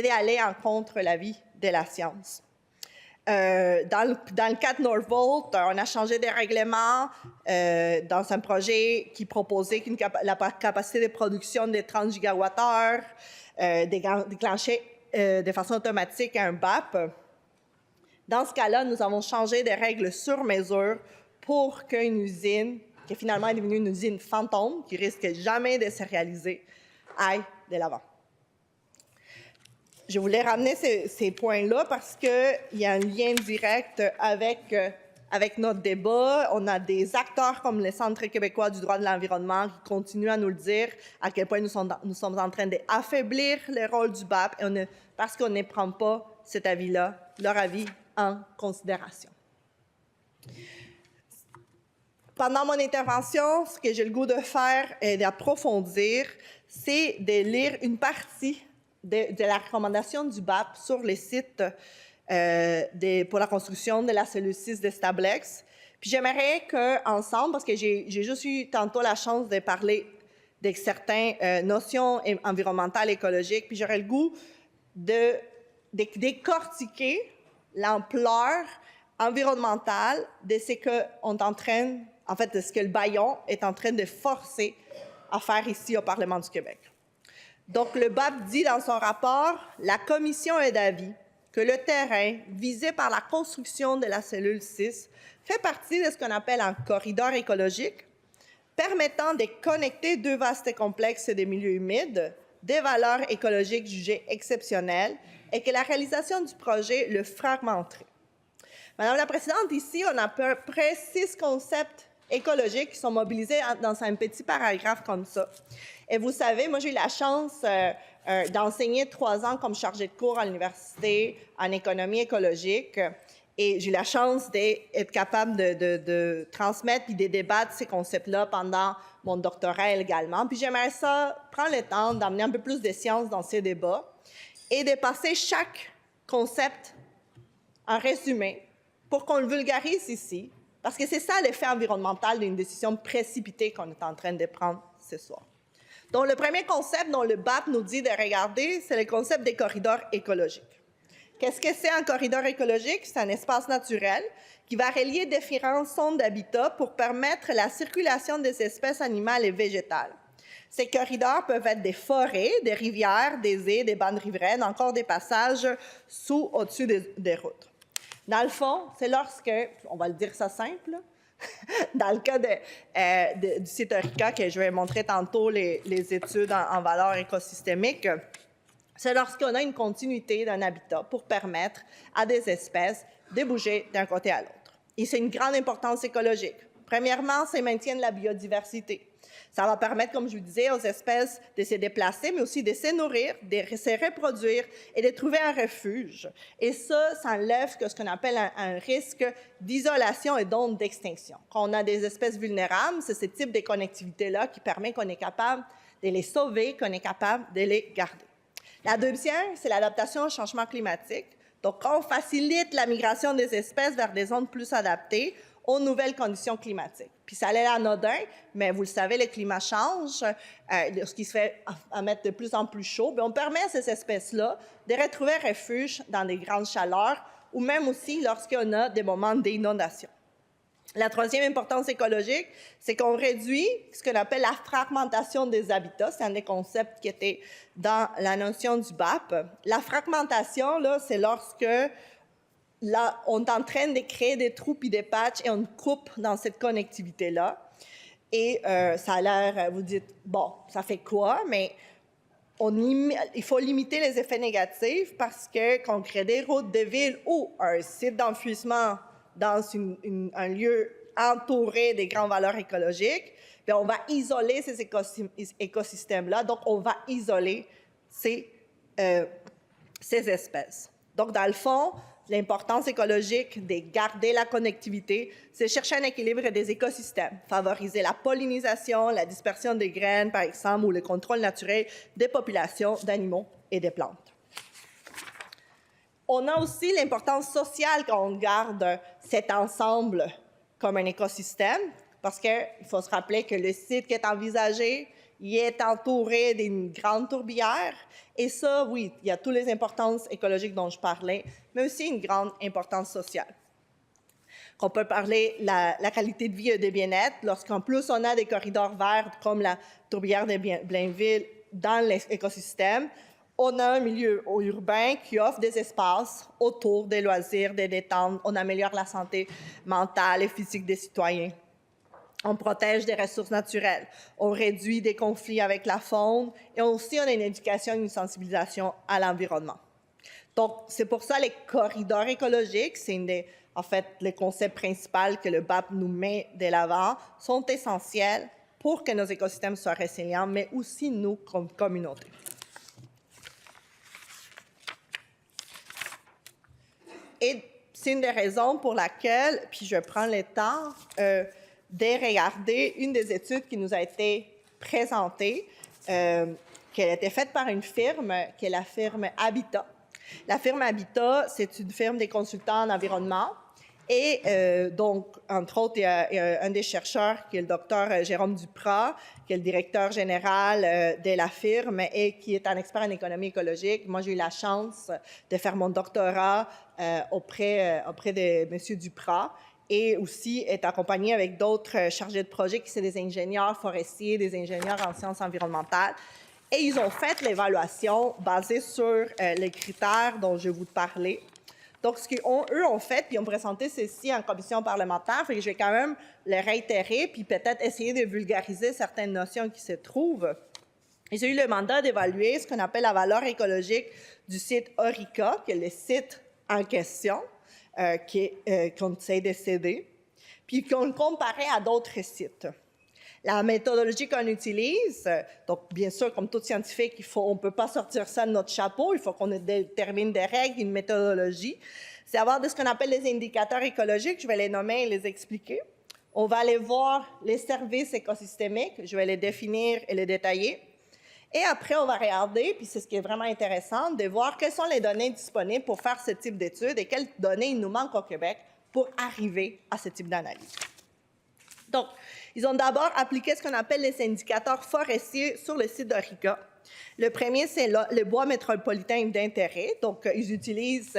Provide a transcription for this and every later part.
d'aller en contre la vie de la science. Dans le cas de Northvolt, on a changé des règlements dans un projet qui proposait la capacité de production de 30 gigawattheures, déclencher de façon automatique un BAP. Dans ce cas-là, nous avons changé des règles sur mesure pour qu'une usine, qui finalement est devenue une usine fantôme, qui risque jamais de se réaliser, aille de l'avant. Je voulais ramener ces points-là parce qu'il y a un lien direct avec notre débat. On a des acteurs comme le Centre québécois du droit de l'environnement qui continuent à nous le dire, à quel point nous sommes en train d'affaiblir le rôle du BAP parce qu'on ne prend pas cet avis-là, leur avis, en considération. Pendant mon intervention, ce que j'ai le goût de faire et d'approfondir, c'est de lire une partie de la recommandation du BAP sur les sites pour la construction de la cellule 6 de Stablex. Puis j'aimerais qu'ensemble, parce que j'ai juste eu tantôt la chance de parler de certaines notions environnementales, écologiques, puis j'aurais le goût de décortiquer l'ampleur environnementale de ce qu'on est en train, en fait, de ce que le Bayon est en train de forcer à faire ici au Parlement du Québec. Donc, le BAP dit dans son rapport, la Commission est d'avis que le terrain visé par la construction de la cellule 6 fait partie de ce qu'on appelle un corridor écologique permettant de connecter deux vastes complexes de milieux humides, des valeurs écologiques jugées exceptionnelles et que la réalisation du projet le fragmenterait. Madame la Présidente, ici, on a à peu près 6 concepts écologiques qui sont mobilisés dans un petit paragraphe comme ça. Et vous savez, moi, j'ai eu la chance d'enseigner 3 ans comme chargée de cours à l'université en économie écologique. Et j'ai eu la chance d'être capable de transmettre puis de débattre ces concepts-là pendant mon doctorat également. Puis j'aimerais ça prendre le temps d'amener un peu plus de science dans ces débats et de passer chaque concept en résumé pour qu'on le vulgarise ici, parce que c'est ça l'effet environnemental d'une décision précipitée qu'on est en train de prendre ce soir. Donc, le premier concept dont le BAP nous dit de regarder, c'est le concept des corridors écologiques. Qu'est-ce que c'est un corridor écologique? C'est un espace naturel qui va relier différentes zones d'habitat pour permettre la circulation des espèces animales et végétales. Ces corridors peuvent être des forêts, des rivières, des haies, des bandes riveraines, encore des passages au-dessus des routes. Dans le fond, c'est lorsque, on va le dire ça simple, dans le cas du site Eureka, que je vais montrer tantôt les études en valeur écosystémique, c'est lorsqu'on a une continuité d'un habitat pour permettre à des espèces de bouger d'un côté à l'autre. Et c'est une grande importance écologique. Premièrement, c'est le maintien de la biodiversité. Ça va permettre, comme je vous disais, aux espèces de se déplacer, mais aussi de se nourrir, de se reproduire et de trouver un refuge. Et ça enlève ce qu'on appelle un risque d'isolation et donc d'extinction. Quand on a des espèces vulnérables, c'est ce type de connectivité-là qui permet qu'on est capable de les sauver, qu'on est capable de les garder. La deuxième, c'est l'adaptation au changement climatique. Donc, quand on facilite la migration des espèces vers des zones plus adaptées aux nouvelles conditions climatiques. Puis ça a l'air anodin, mais vous le savez, le climat change, lorsqu'il se fait à mettre de plus en plus chaud, bien, on permet à ces espèces-là de retrouver refuge dans des grandes chaleurs ou même aussi lorsqu'on a des moments d'inondation. La troisième importance écologique, c'est qu'on réduit ce qu'on appelle la fragmentation des habitats. C'est un des concepts qui était dans la notion du BAP. La fragmentation, là, c'est lorsque là, on est en train de créer des trous et des patchs et on coupe dans cette connectivité-là. Et ça a l'air, vous dites, bon, ça fait quoi? Mais il faut limiter les effets négatifs parce que quand on crée des routes de ville ou un site d'enfouissement dans un lieu entouré des grandes valeurs écologiques, bien, on va isoler ces écosystèmes-là. Donc, on va isoler ces espèces. Donc, dans le fond, l'importance écologique de garder la connectivité, c'est chercher un équilibre des écosystèmes, favoriser la pollinisation, la dispersion des graines, par exemple, ou le contrôle naturel des populations d'animaux et de plantes. On a aussi l'importance sociale quand on garde cet ensemble comme un écosystème, parce qu'il faut se rappeler que le site qui est envisagé il est entouré d'une grande tourbière. Et ça, oui, il y a toutes les importances écologiques dont je parlais, mais aussi une grande importance sociale. On peut parler de la qualité de vie et de bien-être. Lorsqu'en plus on a des corridors verts comme la tourbière de Blainville dans l'écosystème, on a un milieu urbain qui offre des espaces autour des loisirs, des détentes. On améliore la santé mentale et physique des citoyens. On protège des ressources naturelles. On réduit des conflits avec la faune. Et aussi, on a une éducation et une sensibilisation à l'environnement. Donc, c'est pour ça les corridors écologiques, c'est en fait, les concepts principaux que le BAP nous met de l'avant, sont essentiels pour que nos écosystèmes soient résilients, mais aussi nous comme communauté. Et c'est une des raisons pour laquelle, puis je prends le temps de regarder une des études qui nous a été présentée, qui a été faite par une firme, qui est la firme Habitat. La firme Habitat, c'est une firme des consultants en environnement. Et donc, entre autres, il y a un des chercheurs qui est le docteur Jérôme Duprat, qui est le directeur général de la firme et qui est un expert en économie écologique. Moi, j'ai eu la chance de faire mon doctorat auprès de M. Duprat et aussi est accompagné avec d'autres chargés de projet qui sont des ingénieurs forestiers, des ingénieurs en sciences environnementales. Et ils ont fait l'évaluation basée sur les critères dont je vais vous parler. Donc, ce qu'eux ont fait, puis ils ont présenté ceci en commission parlementaire, fait que je vais quand même le réitérer, puis peut-être essayer de vulgariser certaines notions qui se trouvent. Ils ont eu le mandat d'évaluer ce qu'on appelle la valeur écologique du site Orica, qui est le site en question, qu'on essaie de céder, puis qu'on le comparait à d'autres sites. La méthodologie qu'on utilise, donc bien sûr, comme tout scientifique, on ne peut pas sortir ça de notre chapeau, il faut qu'on détermine des règles, une méthodologie. C'est avoir de ce qu'on appelle les indicateurs écologiques, je vais les nommer et les expliquer. On va aller voir les services écosystémiques, je vais les définir et les détailler. Et après, on va regarder, puis c'est ce qui est vraiment intéressant, de voir quelles sont les données disponibles pour faire ce type d'études et quelles données il nous manque au Québec pour arriver à ce type d'analyse. Donc, ils ont d'abord appliqué ce qu'on appelle les indicateurs forestiers sur le site d'Orica. Le premier, c'est le bois métropolitain d'intérêt. Donc, ils utilisent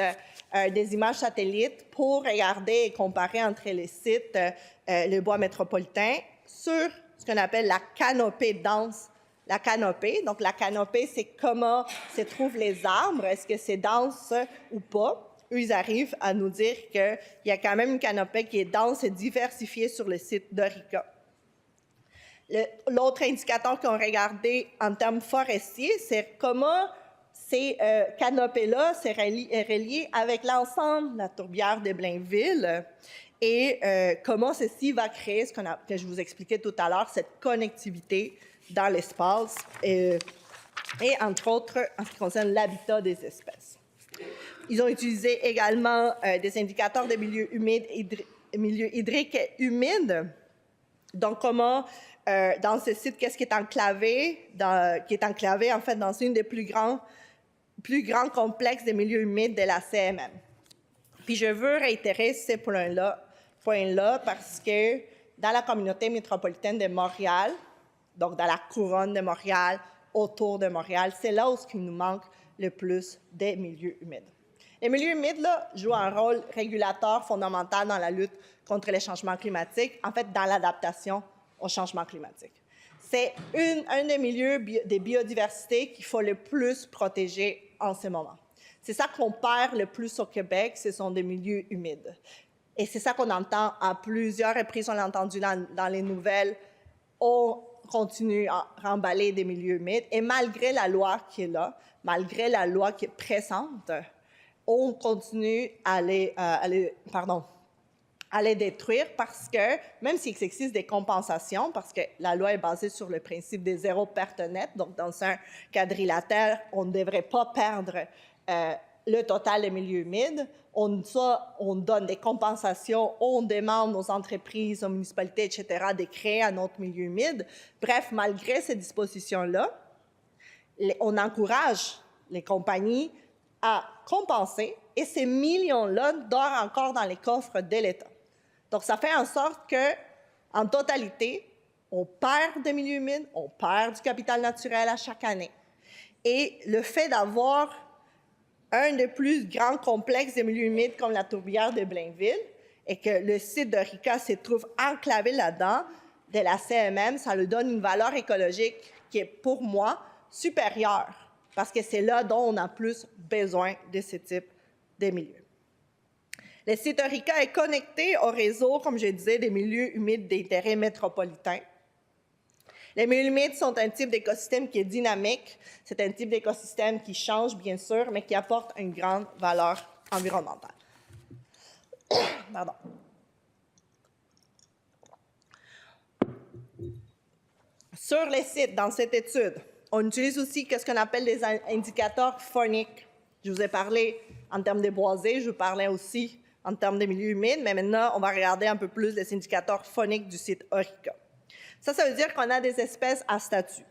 des images satellites pour regarder et comparer entre les sites le bois métropolitain sur ce qu'on appelle la canopée dense. La canopée, donc la canopée, c'est comment se trouvent les arbres, est-ce que c'est dense ou pas. Eux, ils arrivent à nous dire qu'il y a quand même une canopée qui est dense et diversifiée sur le site d'Orica. L'autre indicateur qu'on a regardé en termes forestiers, c'est comment ces canopées-là sont reliées avec l'ensemble de la tourbière de Blainville et comment ceci va créer ce que je vous expliquais tout à l'heure, cette connectivité dans l'espace et entre autres en ce qui concerne l'habitat des espèces. Ils ont utilisé également des indicateurs de milieux hydriques et humides. Donc, comment, dans ce site, qu'est-ce qui est enclavé? Qui est enclavé, en fait, dans une des plus grands complexes des milieux humides de la CMM. Puis, je veux réitérer ces points-là parce que dans la communauté métropolitaine de Montréal, donc dans la couronne de Montréal, autour de Montréal, c'est là où il nous manque le plus des milieux humides. Les milieux humides là, jouent un rôle régulateur fondamental dans la lutte contre les changements climatiques, en fait, dans l'adaptation au changement climatique. C'est un des milieux des biodiversités qu'il faut le plus protéger en ce moment. C'est ça qu'on perd le plus au Québec, ce sont des milieux humides. Et c'est ça qu'on entend à plusieurs reprises, on l'a entendu dans les nouvelles, on continue à remballer des milieux humides. Et malgré la loi qui est là, malgré la loi qui est présente, on continue à les détruire parce que, même s'il existe des compensations, parce que la loi est basée sur le principe des zéro perte nette, donc dans un quadrilatère, on ne devrait pas perdre le total des milieux humides. On donne des compensations, on demande aux entreprises, aux municipalités, etc., de créer un autre milieu humide. Bref, malgré ces dispositions-là, on encourage les compagnies à compenser et ces millions-là dorment encore dans les coffres de l'État. Donc, ça fait en sorte qu'en totalité, On perd des milieux humides, on perd du capital naturel à chaque année. Et le fait d'avoir un des plus grands complexes de milieux humides comme la tourbière de Blainville et que le site d'Orica se trouve enclavé là-dedans, de la CMM, ça lui donne une valeur écologique qui est, pour moi, supérieure parce que c'est là dont on a plus besoin de ce type de milieux. Le site Orica est connecté au réseau, comme je disais, des milieux humides d'intérêt métropolitain. Les milieux humides sont un type d'écosystème qui est dynamique. C'est un type d'écosystème qui change, bien sûr, mais qui apporte une grande valeur environnementale. Pardon. Sur les sites, dans cette étude, on utilise aussi ce qu'on appelle des indicateurs phoniques. Je vous ai parlé en termes de boisés, je vous parlais aussi en termes de milieux humides, mais maintenant, on va regarder un peu plus les indicateurs phoniques du site Orica. Ça veut dire qu'on a des espèces à statut.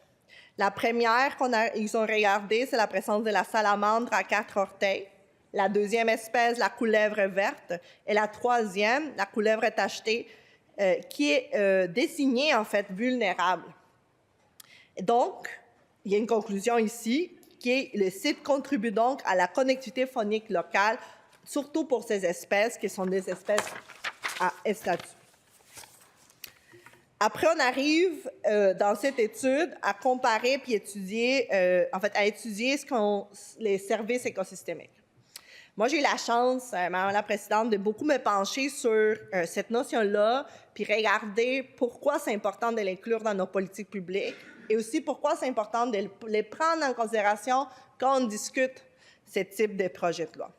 La première qu'ils ont regardée, c'est la présence de la salamandre à 4 orteils. La deuxième espèce, la couleuvre verte. Et la troisième, la couleuvre tachetée, qui est désignée, en fait, vulnérable. Donc, il y a une conclusion ici, qui est le site contribue donc à la connectivité phonique locale, surtout pour ces espèces qui sont des espèces à statut. Après, on arrive dans cette étude à comparer puis étudier, à étudier les services écosystémiques. Moi, j'ai eu la chance, Madame la Présidente, de beaucoup me pencher sur cette notion-là, puis regarder pourquoi c'est important de l'inclure dans nos politiques publiques et aussi pourquoi c'est important de les prendre en considération quand on discute ce type de projet de loi.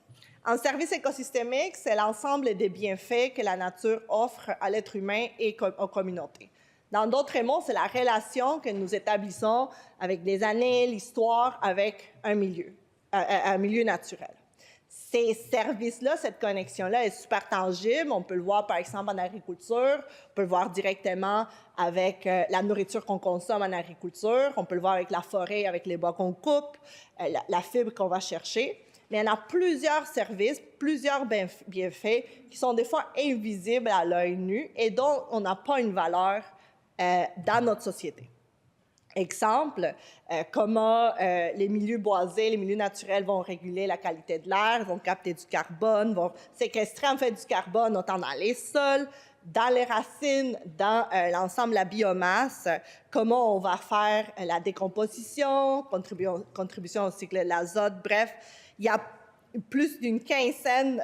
En service écosystémique, c'est l'ensemble des bienfaits que la nature offre à l'être humain et aux communautés. Dans d'autres mots, c'est la relation que nous établissons avec les années, l'histoire, avec un milieu naturel. Ces services-là, cette connexion-là est super tangible. On peut le voir, par exemple, en agriculture. On peut le voir directement avec la nourriture qu'on consomme en agriculture. On peut le voir avec la forêt, avec les bois qu'on coupe, la fibre qu'on va chercher. Mais il y en a plusieurs services, plusieurs bienfaits qui sont des fois invisibles à l'œil nu et dont on n'a pas une valeur dans notre société. Exemple, comment les milieux boisés, les milieux naturels vont réguler la qualité de l'air, vont capter du carbone, vont séquestrer en fait du carbone autant dans les sols, dans les racines, dans l'ensemble de la biomasse, comment on va faire la décomposition, contribution au cycle de l'azote, bref, il y a plus d'une quinzaine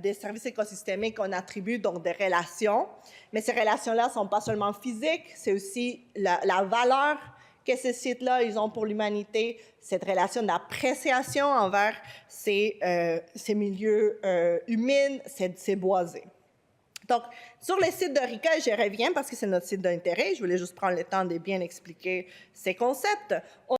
de services écosystémiques qu'on attribue, donc des relations. Mais ces relations-là ne sont pas seulement physiques, c'est aussi la valeur que ces sites-là ils ont pour l'humanité, cette relation d'appréciation envers ces milieux humides, ces boisés. Donc, sur les sites d'Orica, je reviens parce que c'est notre site d'intérêt, je voulais juste prendre le temps de bien expliquer ces concepts.